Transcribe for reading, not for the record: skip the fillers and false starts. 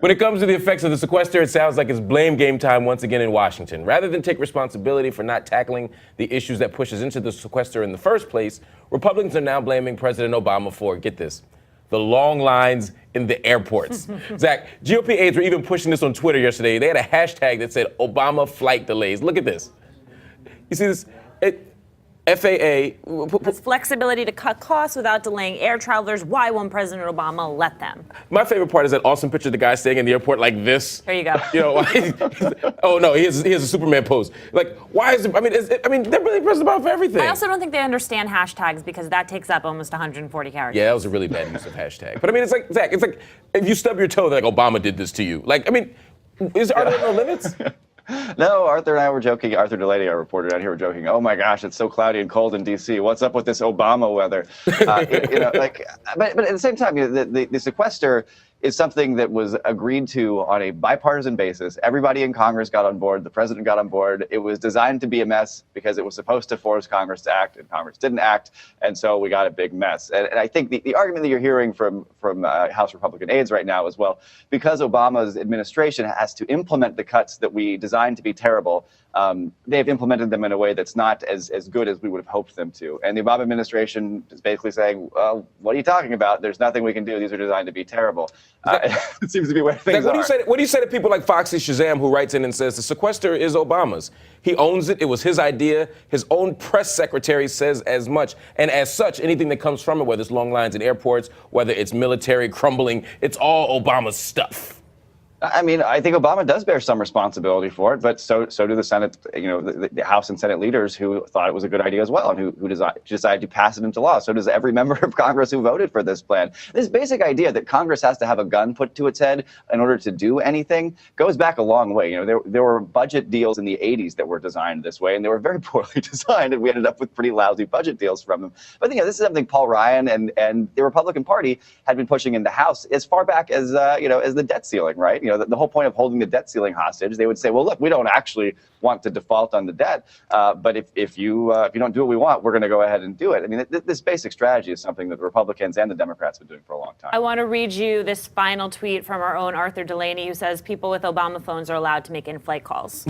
When it comes to the effects of the sequester, it sounds like it's blame game time once again in Washington. Rather than take responsibility for not tackling the issues that pushes into the sequester in the first place, Republicans are now blaming President Obama for, get this, the long lines in the airports. Zach, GOP aides were even pushing this on Twitter yesterday. They had a hashtag that said Obama flight delays. Look at this. You see this? FAA has flexibility to cut costs without delaying air travelers. Why won't President Obama let them? My favorite part is that awesome picture of the guy staying in the airport like this. There you go. You know, oh no, he has a Superman pose. Like, why is it? I mean, they're really pressed about for everything. I also don't think they understand hashtags because that takes up almost 140 characters. Yeah, that was a really bad use of hashtag. But I mean, it's like Zach. It's like if you stub your toe, they're like Obama did this to you. Like, I mean, are there no limits? No, Arthur and I were joking. Arthur Delaney, our reporter down here, were joking. Oh my gosh, it's so cloudy and cold in D.C. What's up with this Obama weather? But at the same time, the sequester is something that was agreed to on a bipartisan basis. Everybody in Congress got on board. The president got on board. It was designed to be a mess because it was supposed to force Congress to act, and Congress didn't act, and so we got a big mess. And I think the argument that you're hearing from House Republican aides right now is, well, because Obama's administration has to implement the cuts that we designed to be terrible, they've implemented them in a way that's not as good as we would have hoped them to. And the Obama administration is basically saying, well, what are you talking about? There's nothing we can do. These are designed to be terrible. It seems to be where things are. What do you say to people like Foxy Shazam, who writes in and says the sequester is Obama's? He owns it. It was his idea. His own press secretary says as much. And as such, anything that comes from it, whether it's long lines in airports, whether it's military crumbling, it's all Obama's stuff. I mean, I think Obama does bear some responsibility for it, but so do the Senate, the House and Senate leaders who thought it was a good idea as well and who decided to pass it into law. So does every member of Congress who voted for this plan. This basic idea that Congress has to have a gun put to its head in order to do anything goes back a long way. There were budget deals in the 80s that were designed this way, and they were very poorly designed, and we ended up with pretty lousy budget deals from them. But this is something Paul Ryan and the Republican Party had been pushing in the House as far back as as the debt ceiling, right? The whole point of holding the debt ceiling hostage, they would say, well, look, we don't actually want to default on the debt, but if you don't do what we want, we're going to go ahead and do it. I mean, this basic strategy is something that the Republicans and the Democrats have been doing for a long time. I want to read you this final tweet from our own Arthur Delaney, who says people with Obama phones are allowed to make in-flight calls.